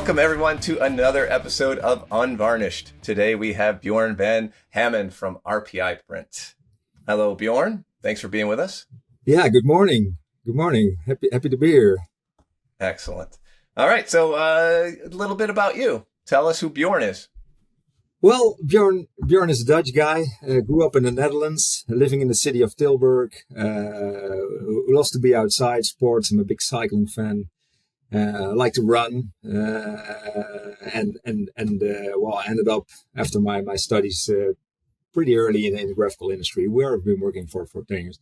Welcome everyone to another episode of Unvarnished. Today we have Björn van Hamond from RPI Print. Hello, Björn. Thanks for being with us. Yeah, good morning. Good morning. Happy to be here. Excellent. All right, so a little bit about you. Tell us who Björn is. Well, Björn is a Dutch guy. Grew up in the Netherlands, living in the city of Tilburg. Who loves to be outside, sports. I'm a big cycling fan. I like to run, and I ended up after my studies pretty early in the graphical industry, where I've been working for 10 years.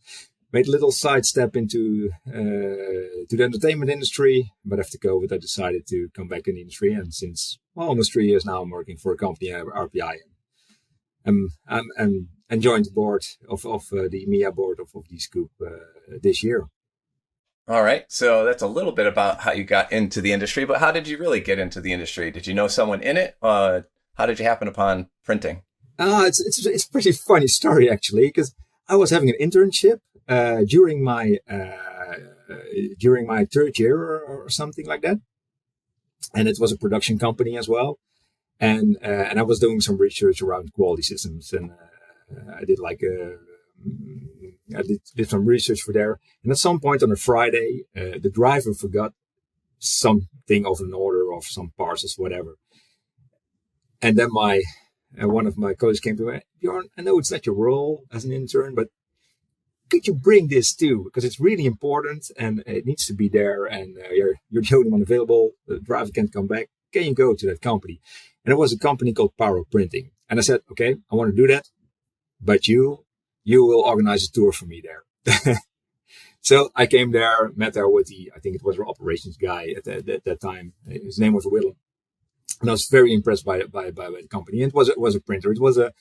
Made a little sidestep into to the entertainment industry, but after COVID, I decided to come back in the industry, and since almost 3 years now, I'm working for a company, RPI. I'm joined the board of the EMEA board of the scoop this year. All right. So that's a little bit about how you got into the industry, but how did you really get into the industry? Did you know someone in it? How did you happen upon printing? It's a pretty funny story, actually, because I was having an internship during my third year or something like that. And it was a production company as well. And I was doing some research around quality systems, and I did did some research for there. And at some point on a Friday, the driver forgot something of an order of some parcels, whatever. And then one of my colleagues came to me, Björn, I know it's not your role as an intern, but could you bring this too? Because it's really important and it needs to be there. And you're the only one available. The driver can't come back. Can you go to that company? And it was a company called RPI Printing. And I said, okay, I want to do that, but you will organize a tour for me there. So I came there, met there with I think it was our operations guy at that time. His name was Willem. And I was very impressed by the company. And it was a printer. It was and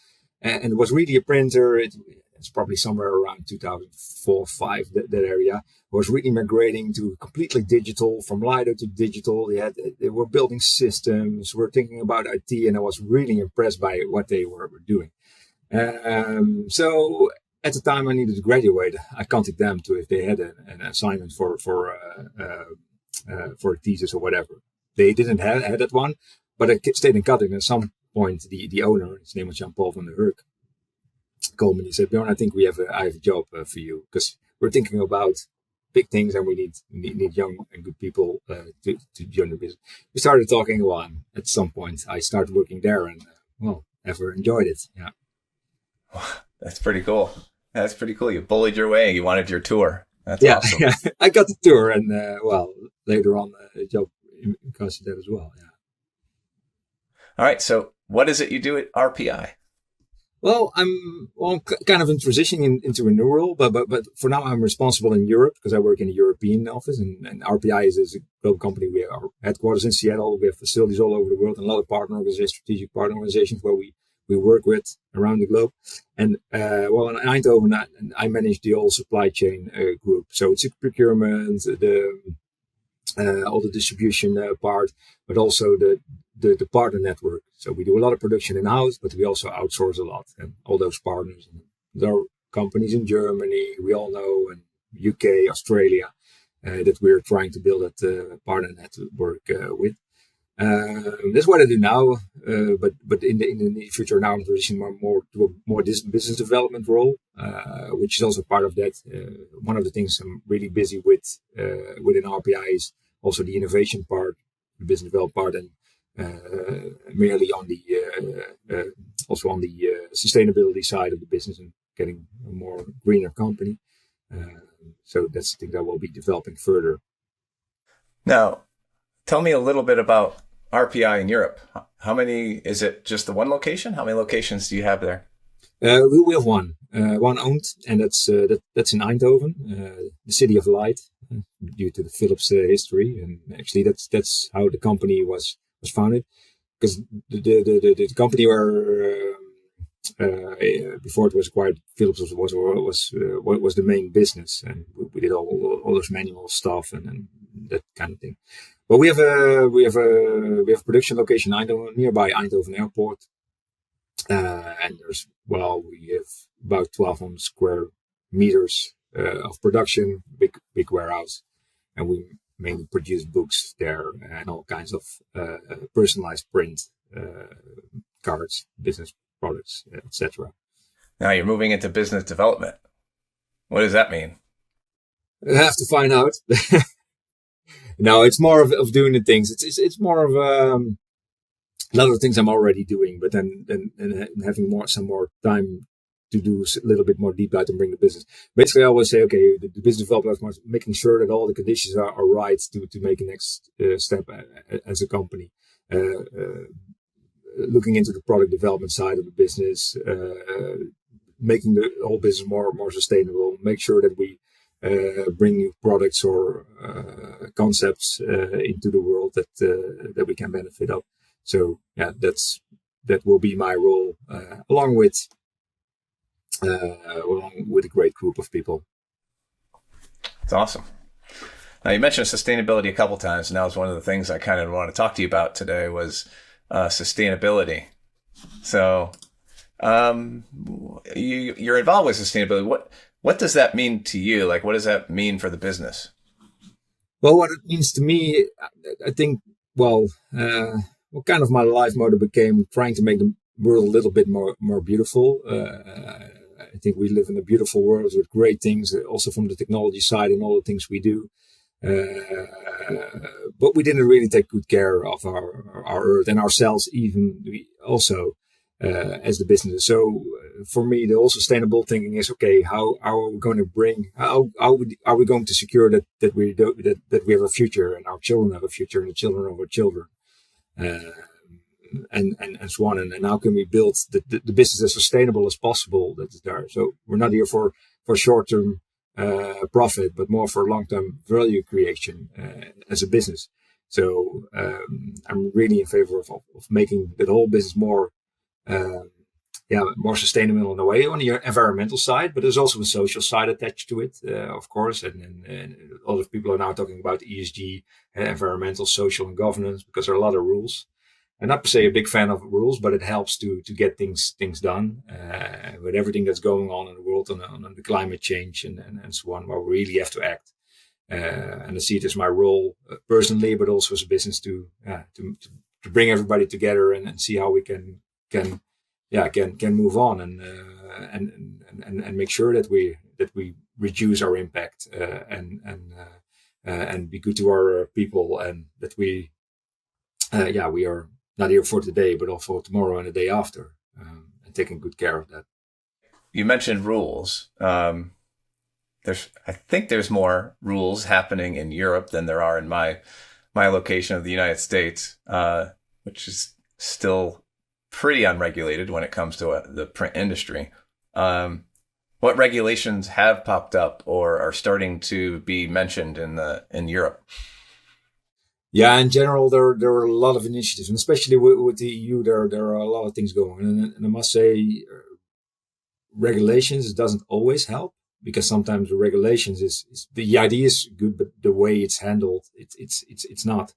it was really a printer. It's probably somewhere around 2004, 5, that area. It was really migrating to completely digital, from LiDAR to digital. They were building systems, were thinking about IT, and I was really impressed by what they were doing. So at the time I needed to graduate, I contacted them if they had an assignment for a thesis or whatever. They didn't have that one, but I stayed in contact. At some point, the owner, his name was Jean-Paul van der Hurk, called me and he said, Björn, I think I have a job for you, because we're thinking about big things and we need young and good people to join the business. We started talking. Well, at some point I started working there, and ever enjoyed it. Yeah. That's pretty cool. That's pretty cool. You bullied your way. You wanted your tour. That's awesome. Yeah. I got the tour, and later on a job because of that as well. Yeah. All right. So what is it you do at RPI? Well, I'm kind of in transitioning into a new role, but for now I'm responsible in Europe because I work in a European office, and RPI is a global company. We are headquarters in Seattle. We have facilities all over the world, and a lot of partner organizations, strategic partner organizations where we work with around the globe. And in Eindhoven, I manage the whole supply chain group. So it's procurement, all the distribution part, but also the partner network. So we do a lot of production in-house, but we also outsource a lot. And all those partners, and there are companies in Germany, we all know, and UK, Australia, that we're trying to build that partner network with. That's what I do now, but in the near future now I'm transitioning more this business development role, which is also part of that. One of the things I'm really busy with within RPI is also the innovation part, the business development part, and merely on the also on the sustainability side of the business and getting a more greener company. So that's the thing that we'll be developing further. Now, tell me a little bit about RPI in Europe. How many, is it just the one location? How many locations do you have there? We have one owned, and that's in Eindhoven, the city of light, due to the Philips history. And actually that's how the company was founded, because the company where before it was acquired, Philips was the main business, and we did all those manual stuff and that kind of thing. But we have a production location in Eindhoven, nearby Eindhoven Airport, and we have about 1,200 square meters of production, big warehouse, and we mainly produce books there and all kinds of personalized print cards, business products, etc. Now you're moving into business development. What does that mean? I have to find out. No, it's more of doing the things. It's more of a lot of things I'm already doing, but then having some more time to do a little bit more deep dive and bring the business. Basically, I always say, okay, the business developer is making sure that all the conditions are right to make a next step as a company. Looking into the product development side of the business, making the whole business more sustainable. Make sure that we bring new products or concepts into the world that we can benefit of. So yeah, that will be my role, along with a great group of people. It's awesome. Now you mentioned sustainability a couple times, and that was one of the things I kind of want to talk to you about today was sustainability. So you're involved with sustainability. What does that mean to you? Like, what does that mean for the business? Well, what it means to me, I think, what kind of my life motto became trying to make the world a little bit more beautiful. I think we live in a beautiful world with great things, also from the technology side and all the things we do. But we didn't really take good care of our earth and ourselves, even also as the business. So for me, the whole sustainable thinking is, okay, how are we going to are we going to secure that we have a future and our children have a future and the children of our children. And so on, and how can we build the business as sustainable as possible that is there? So we're not here for short-term profit, but more for long-term value creation as a business. So I'm really in favor of making the whole business more sustainable in a way on the environmental side, but there's also a social side attached to it, of course. And a lot of people are now talking about ESG, environmental, social, and governance, because there are a lot of rules. I'm not per se a big fan of rules, but it helps to get things done with everything that's going on in the world on the climate change and so on, where we really have to act. And I see it as my role personally, but also as a business to bring everybody together and see how we can move on and make sure that we reduce our impact and be good to our people, and that we are not here for today, but also for tomorrow and the day after, and taking good care of that. You mentioned rules. I think there's more rules happening in Europe than there are in my location of the United States, which is still pretty unregulated when it comes to the print industry. What regulations have popped up or are starting to be mentioned in Europe? Yeah, in general, there are a lot of initiatives, and especially with the EU, there are a lot of things going on. And I must say, regulations doesn't always help, because sometimes the regulations is the idea is good, but the way it's handled, it's not,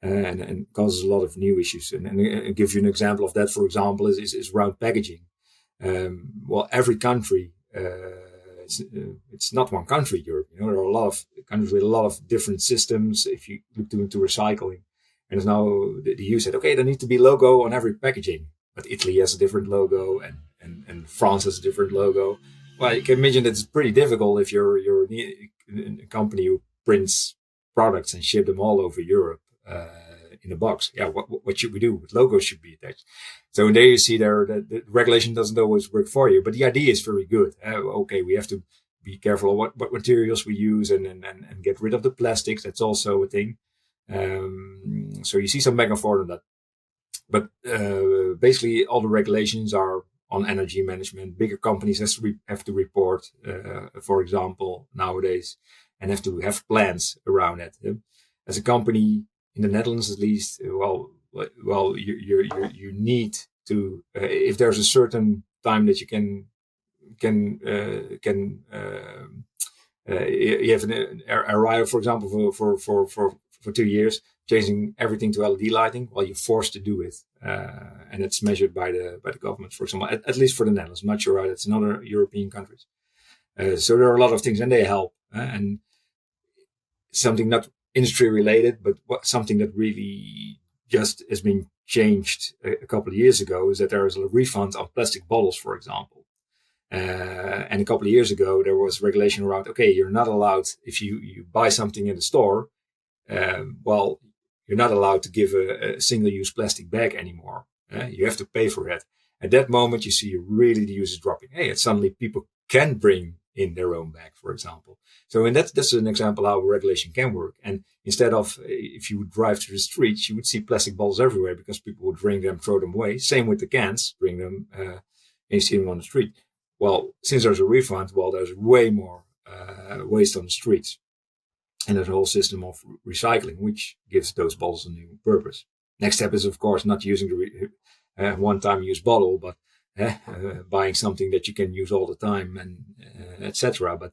and causes a lot of new issues. And I'll give you an example of that. For example, is around packaging. Every country. It's not one country, Europe. There are a lot of countries with a lot of different systems. If you look into recycling, and it's now the EU said, okay, there needs to be logo on every packaging, but Italy has a different logo, and France has a different logo. Well, you can imagine it's pretty difficult if you're a company who prints products and ship them all over Europe in a box. Yeah, what should we do? What logos should be attached? So there you see the regulation doesn't always work for you, but the idea is very good. Okay, we have to be careful of what materials we use and get rid of the plastics. That's also a thing. So you see some back and forth on that. But basically, all the regulations are on energy management. Bigger companies have to report, for example, nowadays, and have to have plans around it. As a company in the Netherlands, at least, you need to, if there's a certain time that you can you have a rider, for example, for 2 years, changing everything to LED lighting. Well, you're forced to do it, and it's measured by the government, for example. At least for the Netherlands, I'm not sure how it's in other European countries. So there are a lot of things, and they help. And something not industry related, but something that really just has been changed a couple of years ago is that there is a refund on plastic bottles, for example. And a couple of years ago, there was regulation around, okay, you're not allowed, if you buy something in the store, well, you're not allowed to give a single-use plastic bag anymore. You have to pay for it. At that moment, you see really the usage dropping. Hey, and suddenly people can bring in their own bag, for example. So that's an example how regulation can work. And instead of, if you would drive through the streets, you would see plastic bottles everywhere because people would bring them, throw them away. Same with the cans, bring them, and you see them on the street. Well, since there's a refund, well, there's way more waste on the streets. And there's a whole system of recycling, which gives those bottles a new purpose. Next step is, of course, not using the one-time use bottle, but buying something that you can use all the time, and etc. But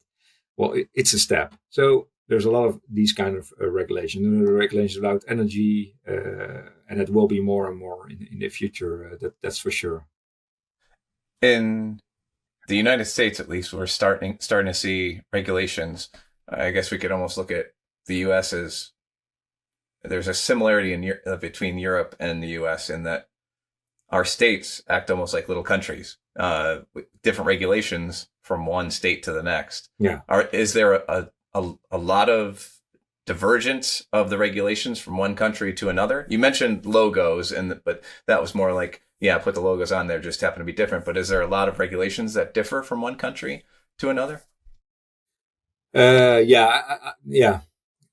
well, it's a step. So there's a lot of these kind of regulations about energy, and it will be more and more in the future. That's for sure. In the United States, at least, we're starting to see regulations. I guess we could almost look at the U.S. as there's a similarity between Europe and the U.S. in that our states act almost like little countries, with different regulations from one state to the next. Yeah. Is there a lot of divergence of the regulations from one country to another? You mentioned logos, but that was more like, yeah, put the logos on there, just happen to be different. But is there a lot of regulations that differ from one country to another? Yeah.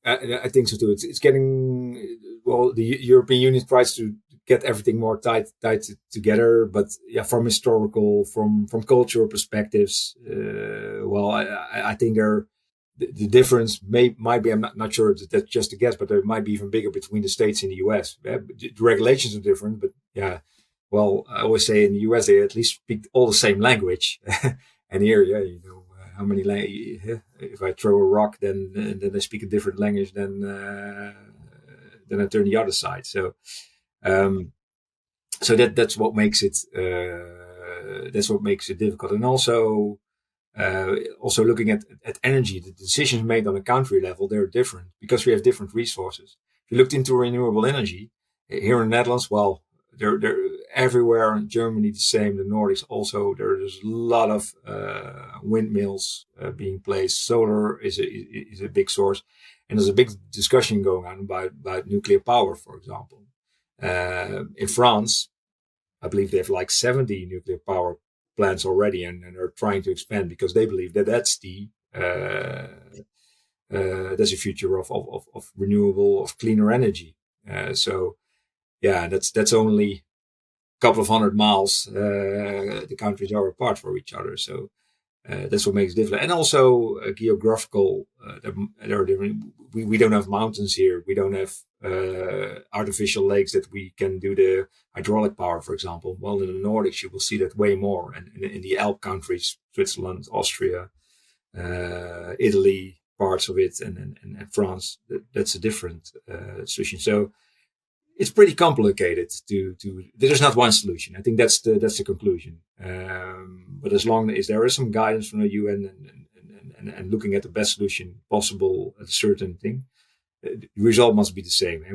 I think so too. It's getting, well, the European Union tries to get everything more tight together, but yeah, from historical, from cultural perspectives, well, I think the difference might be, I'm not sure that's just a guess, but there might be even bigger between the states and the US. The regulations are different, but yeah, well, I always say in the US they at least speak all the same language, and here, yeah, you know. How many if I throw a rock, then they speak a different language than I turn the other side. So that's what makes it difficult. And also looking at energy, the decisions made on a country level, they're different because we have different resources. If you looked into renewable energy here in the Netherlands, well, they're everywhere in Germany the same, the Nordics also. There's a lot of windmills being placed. Solar is a big source, and there's a big discussion going on about nuclear power, for example. In France, I believe they have like 70 nuclear power plants already, and are trying to expand because they believe that that's the future of renewable, of cleaner energy. So yeah, that's only a couple of 100 miles. The countries are apart from each other, so that's what makes it different. And also geographical. There are different. We don't have mountains here. We don't have artificial lakes that we can do the hydraulic power, for example. Well, in the Nordics, you will see that way more, and in the Alp countries, Switzerland, Austria, Italy, parts of it, and France, that's a different solution. So it's pretty complicated there's not one solution. I think that's the conclusion. But as long as there is some guidance from the UN and looking at the best solution possible at a certain thing, the result must be the same.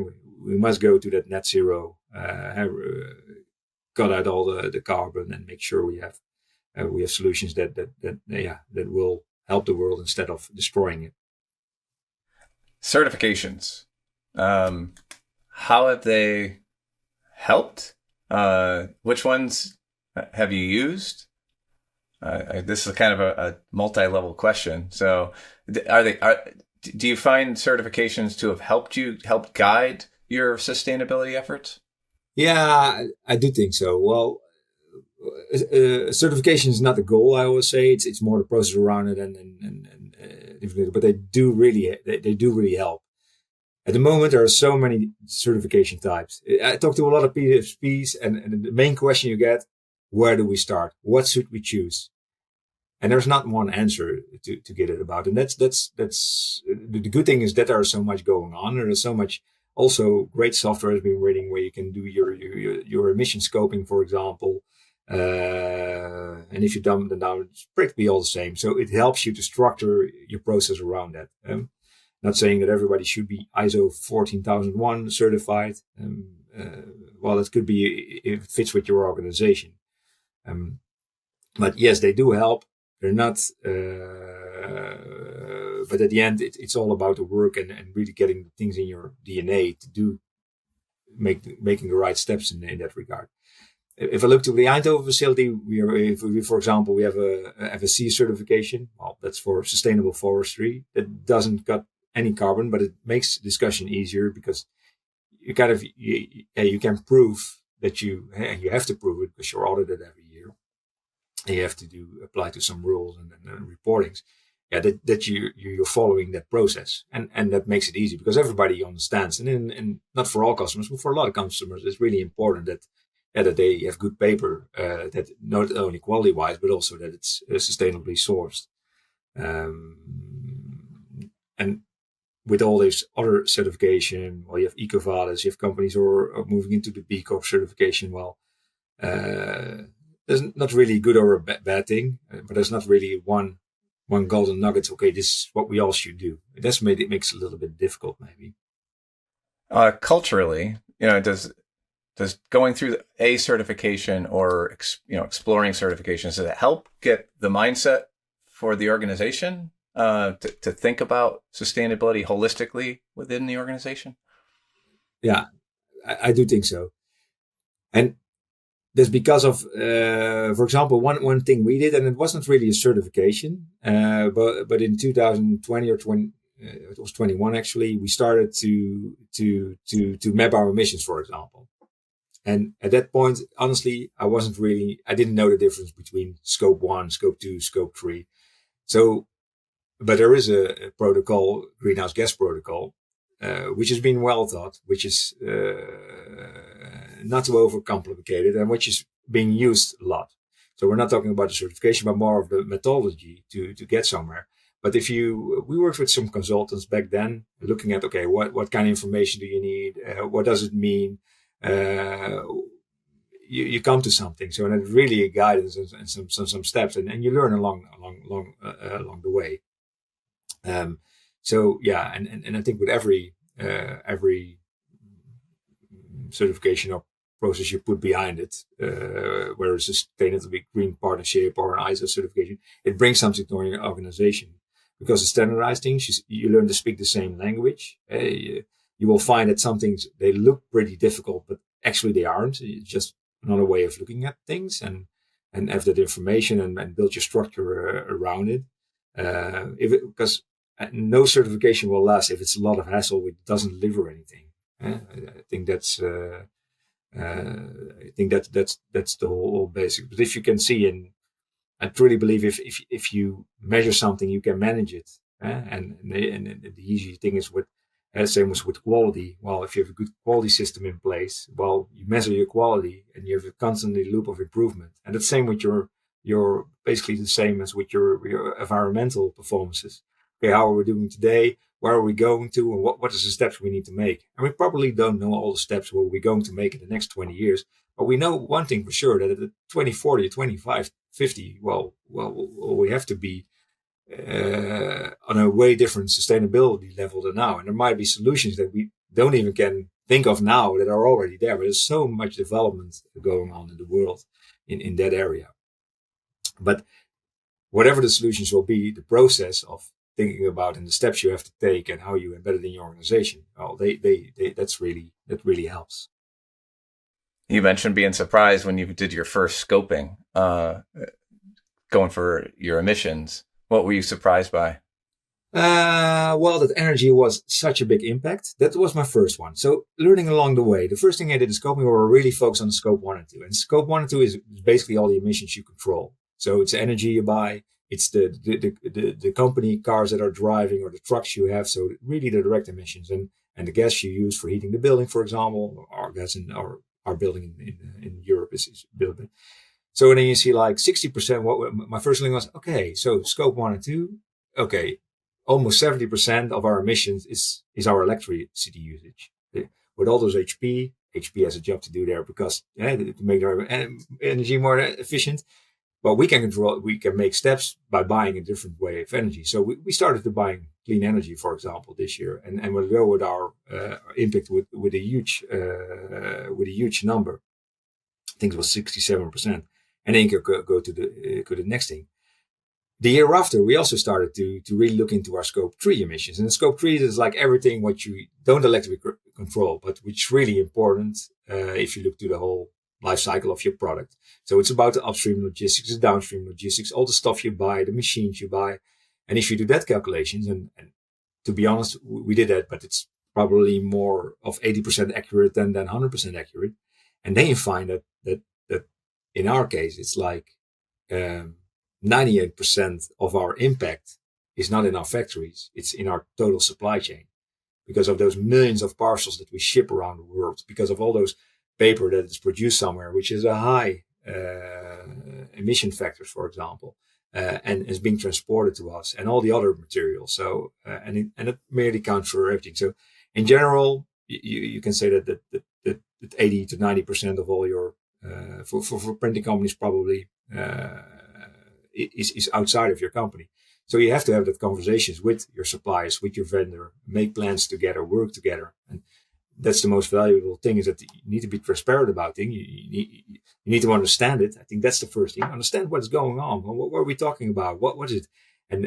We must go to that net zero, cut out all the carbon, and make sure we have solutions that will help the world instead of destroying it. Certifications. How have they helped? Which ones have you used? This is kind of a multi-level question. So do you find certifications to have helped guide your sustainability efforts? Yeah, I do think so. Well, certification is not the goal, I always say. It's more the process around it, but they do really help. At the moment, there are so many certification types. I talk to a lot of PFPs, and the main question you get, where do we start? What should we choose? And there's not one answer to get it about. And that's the good thing is that there is so much going on. There is so much also great software has been written where you can do your emission scoping, for example. And if you dumb them down, it's practically all the same. So it helps you to structure your process around that. Not saying that everybody should be ISO 14001 certified. Well, it could be if it fits with your organization. But yes, they do help. They're not, but at the end, it's all about the work and really getting things in your DNA to do, making the right steps in that regard. If I look to the Eindhoven facility, for example, we have a FSC certification. Well, that's for sustainable forestry. That doesn't got any carbon, but it makes discussion easier because you can prove that you have to prove it because you're audited every year. And you have to apply to some rules and reportings. Yeah, that you're following that process, and that makes it easy because everybody understands. And not for all customers, but for a lot of customers, it's really important that they have good paper, that not only quality wise, but also that it's sustainably sourced. And with all this other certification, well, you have EcoVadis, you have companies who are moving into the B Corp certification. Well, there's not really good or a bad thing, but there's not really one golden nugget. Okay, this is what we all should do. It makes it a little bit difficult, maybe. Culturally, does going through a certification or exploring certifications, does it help get the mindset for the organization to think about sustainability holistically within the organization? Yeah, I do think so, and that's because of, for example, one thing we did, and it wasn't really a certification, but in 2020 or 20, it was 21 actually, we started to map our emissions, for example. And at that point, honestly, I didn't know the difference between scope 1, scope 2, scope 3. So, but there is a protocol, greenhouse gas protocol, which has been well thought, which is not too overcomplicated and which is being used a lot. So we're not talking about the certification, but more of the methodology to get somewhere. But we worked with some consultants back then looking at, okay, what kind of information do you need? What does it mean? You come to something. So and it's really a guidance and some steps and you learn along the way. So yeah, and I think with every certification or process you put behind it, whether it's a sustainability green partnership or an ISO certification, it brings something to your organization because it's standardized things. You learn to speak the same language. You will find that some things, they look pretty difficult, but actually they aren't. It's just another way of looking at things and have that information and build your structure around it. Because no certification will last if it's a lot of hassle, it doesn't deliver anything. I think that's the whole basic. But if you can see, and I truly believe if you measure something, you can manage it. And the easy thing is same as with quality. Well, if you have a good quality system in place, well, you measure your quality and you have a constantly loop of improvement. And it's the same with your basically the same as with your environmental performances. Okay, how are we doing today? Where are we going to? And what is the steps we need to make? And we probably don't know all the steps what we're going to make in the next 20 years. But we know one thing for sure, that at 2040, 25, 50, well, we have to be on a way different sustainability level than now. And there might be solutions that we don't even can think of now that are already there. But there's so much development going on in the world in that area. But whatever the solutions will be, the process of thinking about and the steps you have to take and how you embed it in your organization, well, that really helps. You mentioned being surprised when you did your first scoping, going for your emissions. What were you surprised by? Well, that energy was such a big impact. That was my first one. So learning along the way, the first thing I did in scoping, we were really focused on scope 1 and 2. And scope 1 and 2 is basically all the emissions you control. So it's energy you buy, it's the company cars that are driving or the trucks you have. So really the direct emissions and the gas you use for heating the building, for example, our gas in our building in Europe is built. So then you see like 60%. What my first thing was, okay, so scope 1 and 2, okay, almost 70% of our emissions is our electricity usage. With all those HP has a job to do there because to make our energy more efficient. but we can control, we can make steps by buying a different way of energy. So we started to buying clean energy, for example, this year, and we'll go with our impact with a huge number. I think it was 67%, and then you go to the next thing. The year after, we also started to really look into our Scope 3 emissions. And Scope 3 is like everything what you don't directly control, but which is really important if you look to the whole life cycle of your product. So it's about the upstream logistics, the downstream logistics, all the stuff you buy, the machines you buy. And if you do that calculations, and to be honest, we did that, but it's probably more of 80% accurate than 100% accurate. And then you find that in our case, it's like 98% of our impact is not in our factories. It's in our total supply chain because of those millions of parcels that we ship around the world, because of all those paper that is produced somewhere, which is a high emission factors, for example, and is being transported to us, and all the other materials. So, and it merely counts for everything. So in general, you can say that 80 to 90% of all your, for printing companies probably, is outside of your company. So you have to have that conversations with your suppliers, with your vendor, make plans together, work together. And that's the most valuable thing, is that you need to be transparent about things. You need to understand it. I think that's the first thing. Understand what's going on. What are we talking about? What is it? And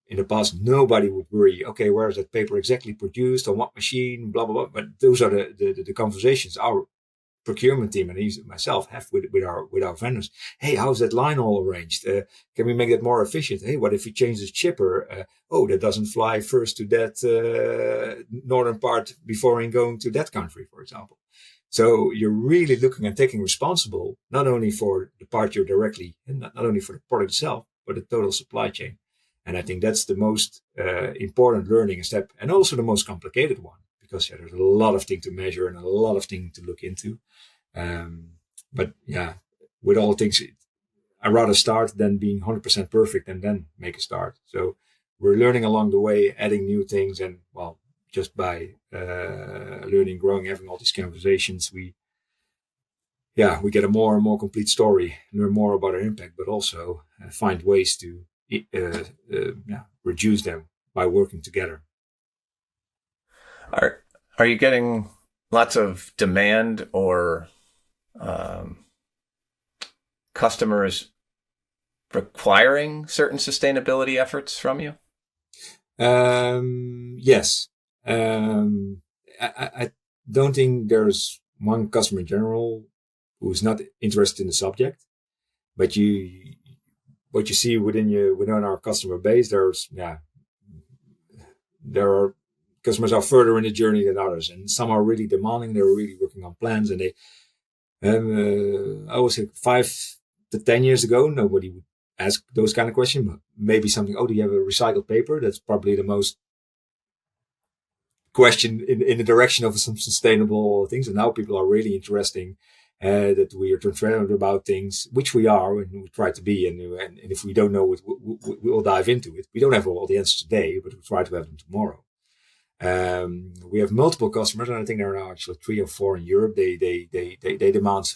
in the past, nobody would worry, okay, where is that paper exactly produced, on what machine, blah, blah, blah. But those are the conversations our procurement team and myself have with our vendors. Hey, how's that line all arranged? Can we make it more efficient? Hey, what if we change the chipper? That doesn't fly first to that northern part before going to that country, for example. So you're really looking and taking responsible, not only for the part you're directly, and not only for the product itself, but the total supply chain. And I think that's the most important learning step, and also the most complicated one, because there's a lot of things to measure and a lot of things to look into. But yeah, with all things, I'd rather start than being 100% perfect and then make a start. So we're learning along the way, adding new things, and well, just by learning, growing, having all these conversations, we get a more and more complete story, learn more about our impact, but also find ways to reduce them by working together. Are you getting lots of demand or customers requiring certain sustainability efforts from you? Yes. I don't think there's one customer in general who's not interested in the subject, but what you see within our customer base, there are customers are further in the journey than others, and some are really demanding. They're really working on plans, and I always say 5 to 10 years ago, nobody would ask those kind of questions. But maybe something, do you have a recycled paper? That's probably the most question in the direction of some sustainable things. And now people are really interesting that we are transparent about things, which we are, and we try to be. And if we don't know it, we'll dive into it. We don't have all the answers today, but we'll try to have them tomorrow. We have multiple customers, and I think there are now actually 3 or 4 in Europe. They demand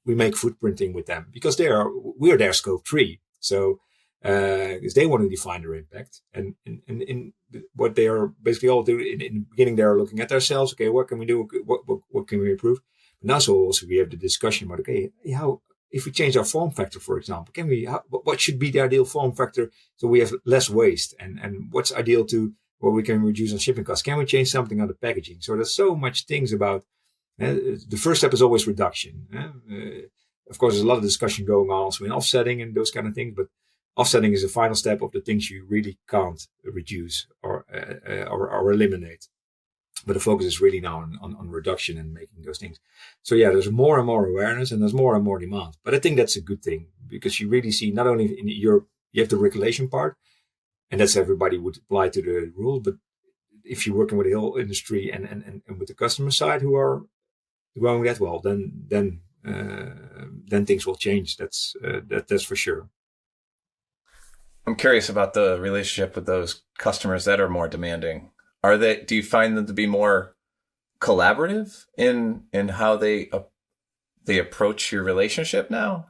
we make footprinting with them because we are their Scope 3. So, because they want to define their impact, and in what they are basically all doing in the beginning, they are looking at themselves. Okay, what can we do? What can we improve? But now, so also we have the discussion about, okay, how, if we change our form factor, for example, what should be the ideal form factor so we have less waste, and what's ideal to where we can reduce on shipping costs? Can we change something on the packaging? So there's so much things about. The first step is always reduction. Of course, there's a lot of discussion going on also in offsetting and those kind of things, but offsetting is the final step of the things you really can't reduce or eliminate. But the focus is really now on reduction and making those things. So yeah, there's more and more awareness and there's more and more demand. But I think that's a good thing, because you really see, not only in Europe, you have the regulation part, and that's everybody would apply to the rule. But if you're working with the whole industry and with the customer side who are growing that well, then things will change. That's for sure. I'm curious about the relationship with those customers that are more demanding. Do you find them to be more collaborative in how they approach your relationship now?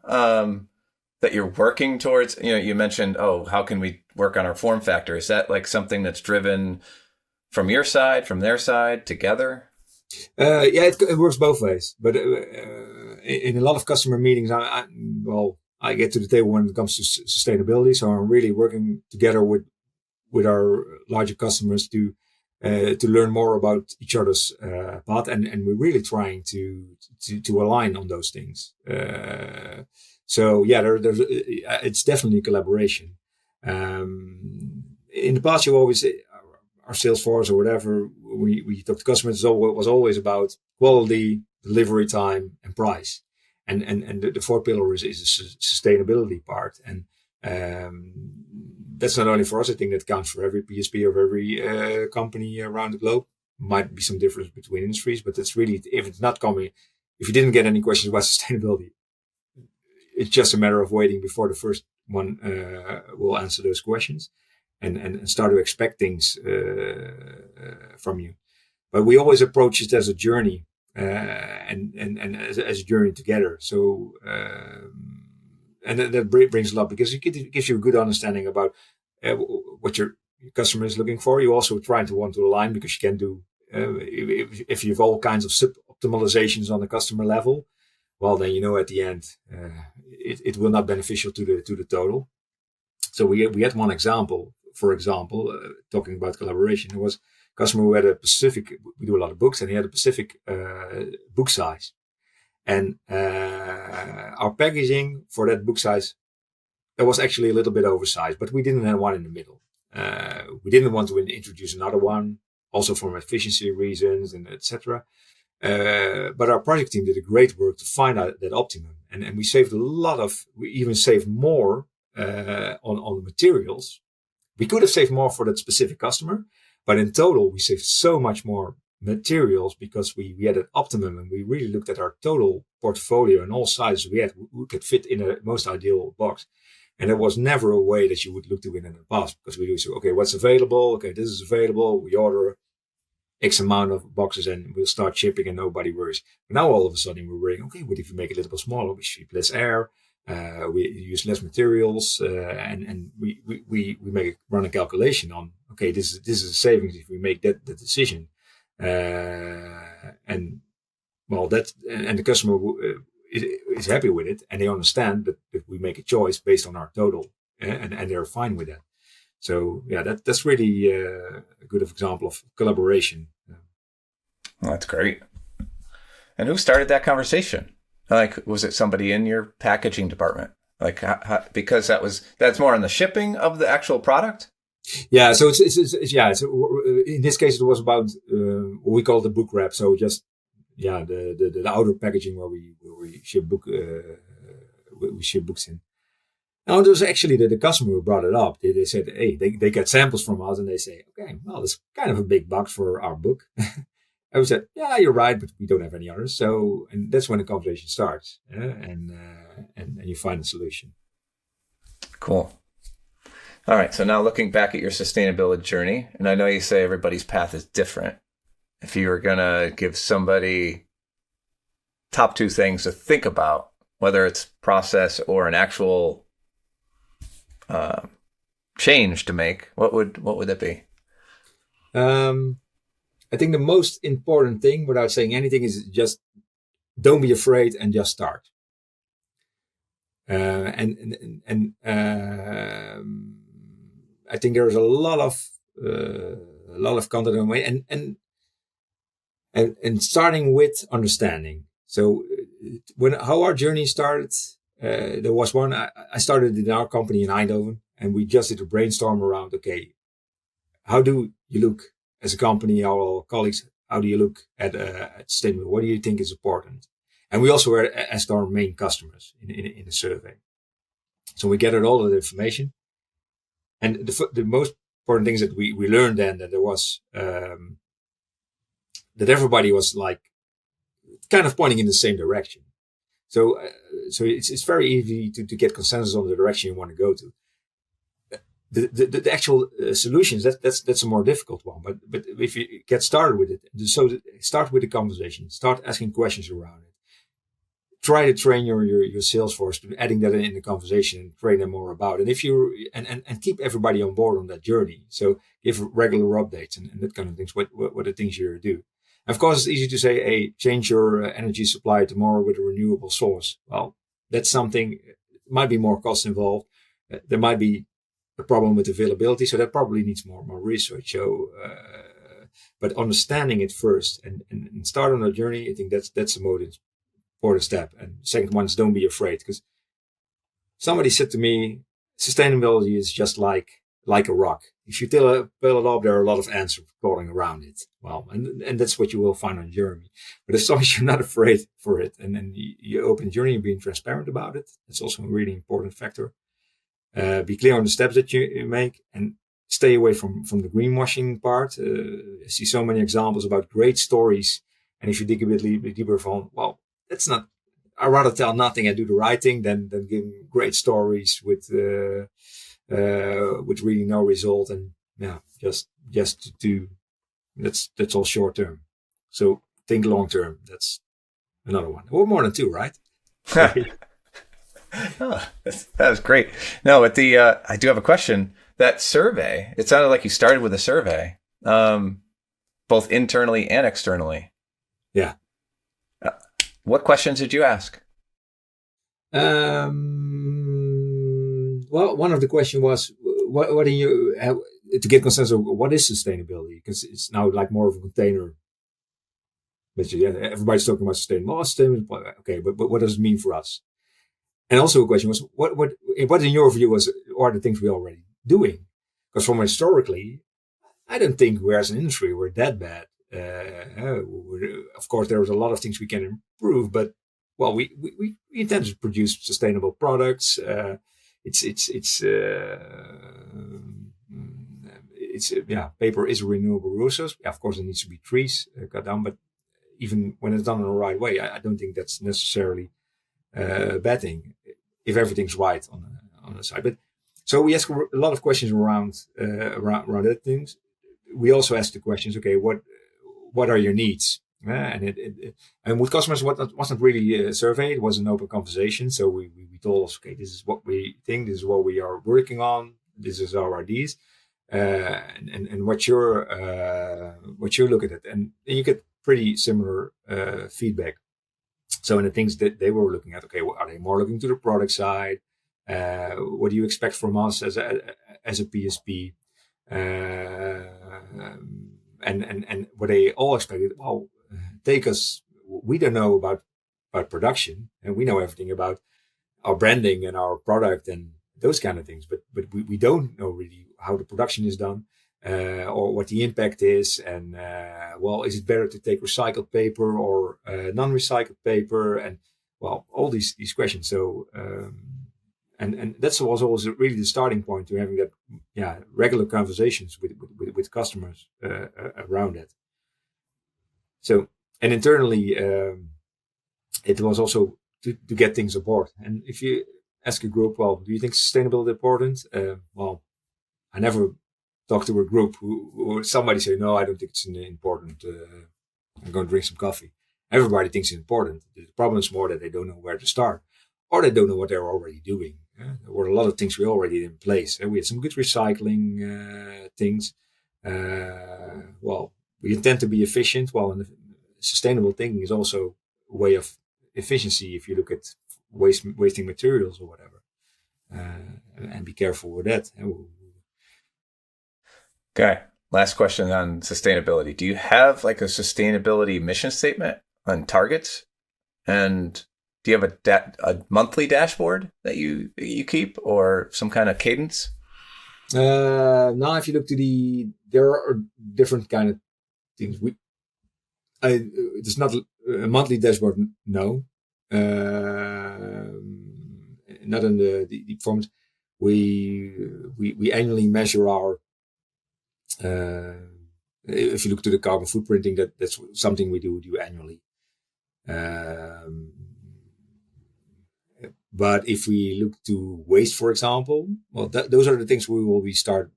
that you're working towards? You mentioned, how can we work on our form factor? Is that like something that's driven from your side, from their side, together? It works both ways. But in a lot of customer meetings, I get to the table when it comes to sustainability. So I'm really working together with our larger customers to learn more about each other's path, and we're really trying to align on those things. It's definitely a collaboration. In the past, you always our sales force or whatever we talk to customers was always about quality, delivery time, and price. And the fourth pillar is a sustainability part. And that's not only for us. I think that counts for every PSP of every company around the globe. Might be some difference between industries, but it's really, if it's not coming, if you didn't get any questions about sustainability, it's just a matter of waiting before the first one will answer those questions and start to expect things from you. But we always approach it as a journey and as a journey together. So and that brings a lot, because it gives you a good understanding about what your customer is looking for. You also try to want to align, because you can do if you have all kinds of sub-optimalizations on the customer level. Well, then at the end it will not beneficial to the total. So we had one example. For example, talking about collaboration, there was a customer who had a specific. We do a lot of books, and he had a specific book size, and our packaging for that book size, it was actually a little bit oversized, but we didn't have one in the middle. We didn't want to introduce another one, also for efficiency reasons and etc. But our project team did a great work to find out that optimum, and we saved we even saved more on materials. We could have saved more for that specific customer, but in total, we saved so much more materials because we had an optimum, and we really looked at our total portfolio and all sizes we could fit in a most ideal box. And there was never a way that you would look to it in the past, because we do say, okay, what's available? Okay, this is available. We order X amount of boxes and we'll start shipping and nobody worries. But now all of a sudden we're worrying, okay, what if we make it a little bit smaller? We ship less air. We use less materials, and we run a calculation on, okay, this is a savings if we make that decision, and the customer is happy with it, and they understand that we make a choice based on our total, and they're fine with that. So that's really a good example of collaboration. Well, that's great. And who started that conversation? Like, was it somebody in your packaging department? Like, because that's more on the shipping of the actual product? Yeah. So it's in this case, it was about what we call the book wrap. So just, the outer packaging where we ship we ship books in. Now, it was actually the customer who brought it up. They said, hey, they get samples from us, and they say, okay, well, it's kind of a big box for our book. I said, yeah, you're right, but we don't have any others. So, and that's when the conversation starts, and you find a solution. Cool. All right. So now looking back at your sustainability journey, and I know you say everybody's path is different. If you were going to give somebody top 2 things to think about, whether it's process or an actual change to make, what would that be? I think the most important thing, without saying anything, is just don't be afraid and just start. I think there's a lot of content on the way, and starting with understanding. So how our journey started, there was one. I started in our company in Eindhoven, and we just did a brainstorm around, okay, how do you look as a company, our colleagues, how do you look at sustainability? What do you think is important? And we also asked our main customers in a survey. So we gathered all of the information. And the most important things that we learned then, that there was, that everybody was like kind of pointing in the same direction. So it's very easy to get consensus on the direction you want to go to. The actual solutions, that's a more difficult one. But if you get started with it, so start with the conversation, start asking questions around it. try to train your sales force to adding that in the conversation and train them more about it. If you and keep everybody on board on that journey. So give regular updates and that kind of things. What are the things you do? Of course, it's easy to say, hey, change your energy supply tomorrow with a renewable source. Well, that's something, it might be more cost involved. There might be a problem with availability. So that probably needs more research. So, but understanding it first and start on a journey, I think that's the most important step. And second one is don't be afraid, because somebody said to me, sustainability is just like a rock. If you peel it up, there are a lot of ants crawling around it. Well, and that's what you will find on Journey. But as long as you're not afraid for it, and then you open Journey and being transparent about it, that's also a really important factor. Be clear on the steps that you make and stay away from the greenwashing part. I see so many examples about great stories. And if you dig a bit deeper from, well, that's not, I'd rather tell nothing and do the right thing than give great stories with really no result. And yeah, just to do, that's all short term. So think long term. That's another one, or more than two, right? Oh, that was great. No, but I do have a question. That survey, it sounded like you started with a survey, both internally and externally. Yeah. What questions did you ask? Well, one of the questions was, what do you have to get consensus of what is sustainability? Because it's now like more of a container. But yeah, everybody's talking about sustainable. Okay, but what does it mean for us? And also a question was, what in your view are the things we're already doing? Because from historically, I don't think we as an industry we're that bad. Of course, there's a lot of things we can improve, but well, we intend to produce sustainable products. Paper is a renewable resource. Yeah, of course, it needs to be trees cut down, but even when it's done in the right way, I don't think that's necessarily a bad thing if everything's right on the side. But so we ask a lot of questions around that things. We also ask the questions, okay, what are your needs? And with customers, what wasn't really a survey, it was an open conversation. So we told us, okay, this is what we think, this is what we are working on, this is our ideas, and what you're looking at, and you get pretty similar feedback. So in the things that they were looking at, okay, are they more looking to the product side? What do you expect from us as a PSP? And what they all expected, well, we don't know about production, and we know everything about our branding and our product and those kind of things, but we don't know really how the production is done, or what the impact is. And, well, is it better to take recycled paper or non-recycled paper? And well, all these questions. So, and that was always really the starting point to having that, regular conversations with customers around that. So, and internally, it was also to get things aboard. And if you ask a group, well, do you think sustainability is important? Well, I never talked to a group who somebody say, no, I don't think it's important. I'm going to drink some coffee. Everybody thinks it's important. The problem is more that they don't know where to start, or they don't know what they're already doing. There were a lot of things we already in place. We had some good recycling things. Well, we intend to be efficient. Well, and sustainable thinking is also a way of efficiency if you look at wasting materials or whatever. And be careful with that. Okay. Last question on sustainability. Do you have like a sustainability mission statement on targets? And do you have a monthly dashboard that you keep, or some kind of cadence? Now, if you look to there are different kind of things. It's not a monthly dashboard. No, not in the format. We annually measure our. If you look to the carbon footprinting, that's something we do annually. But if we look to waste, for example, well, those are the things we will start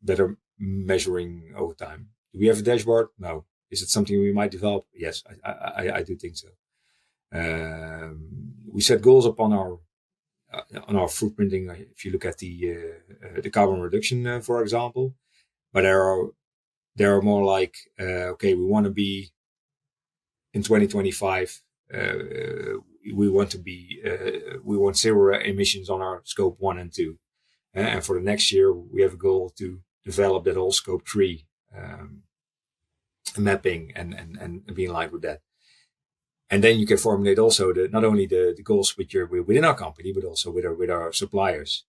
better measuring over time. Do we have a dashboard? No. Is it something we might develop? Yes, I do think so. We set goals upon our on our footprinting. If you look at the carbon reduction, for example, but there are more like okay, we want to be in 2025. We want zero emissions on our scope 1 and 2, and for the next year we have a goal to develop that whole scope 3 mapping and be in line with that. And then you can formulate also not only the goals within our company, but also with our suppliers.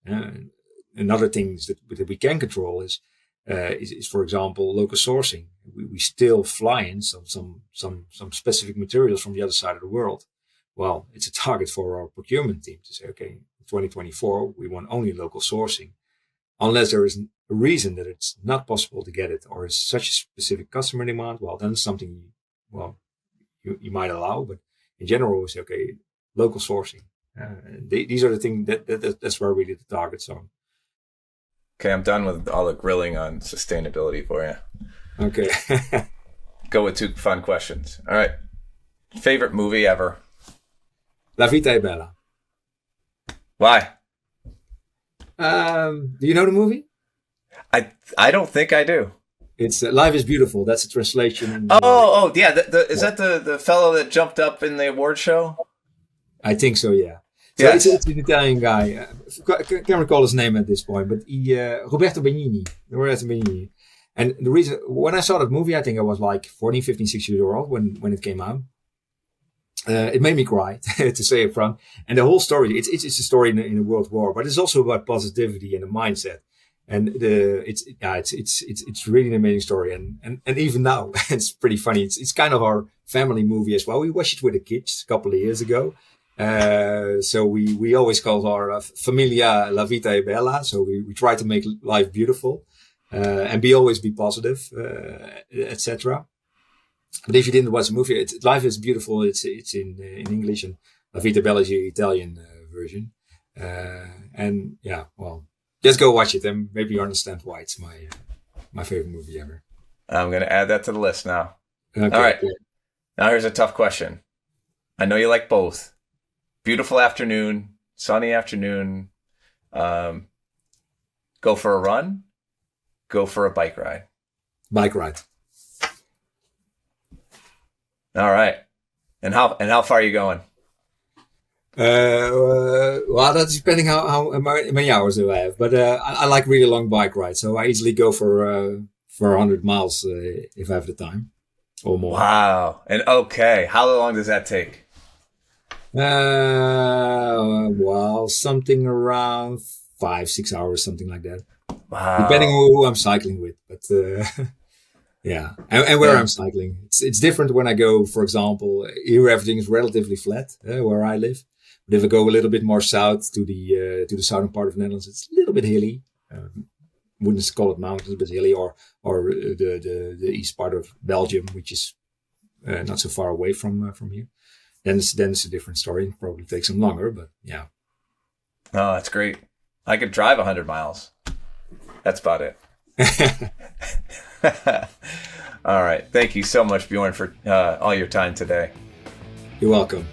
Another thing that we can control is for example, local sourcing. We still fly in some specific materials from the other side of the world. Well, it's a target for our procurement team to say, okay, in 2024, we want only local sourcing. Unless there is a reason that it's not possible to get it or is such a specific customer demand, well, then it's something, you might allow. But in general, we say, okay, local sourcing. These are the things that's where we did the targets on. Okay, I'm done with all the grilling on sustainability for you. Okay. Go with 2 fun questions. All right. Favorite movie ever? La Vita è Bella. Why? Do you know the movie? I don't think I do. It's Life is Beautiful. That's a translation. Yeah. Is that the fellow that jumped up in the award show? I think so, yeah. So yes. It's an Italian guy. I can't recall his name at this point, but Roberto Benigni. And the reason, when I saw that movie, I think I was like 14, 15, 16 years old when it came out. It made me cry, to say it front. And the whole story, it's a story in a world war, but it's also about positivity and a mindset. And it's really an amazing story. And even now, it's pretty funny. It's kind of our family movie as well. We watched it with the kids a couple of years ago. So we always call our familia La Vita è Bella. So we try to make life beautiful, and always be positive, etc. But if you didn't watch the movie, Life is Beautiful. It's in English, and La Vita Bella is the Italian version. And yeah, well, just go watch it, and maybe you understand why it's my favorite movie ever. I'm going to add that to the list now. Okay, all right. cool. Now here's a tough question. I know you like both. Beautiful afternoon, sunny afternoon. Go for a run. Go for a bike ride. Bike ride. All right. And how far are you going? Well, that's depending how many hours do I have. But I like really long bike rides, so I easily go for 100 miles if I have the time or more. Wow. And okay, how long does that take? Well, something around 5-6 hours, something like that. Wow. Depending on who I'm cycling with, but yeah, and where I'm cycling, it's different when I go. For example, here everything is relatively flat where I live. But if I go a little bit more south to the southern part of the Netherlands, it's a little bit hilly. Wouldn't call it mountains, but hilly, or the east part of Belgium, which is not so far away from here. Then it's a different story. It probably takes them longer, but yeah. Oh, that's great. I could drive 100 miles. That's about it. All right. Thank you so much, Bjorn, for all your time today. You're welcome.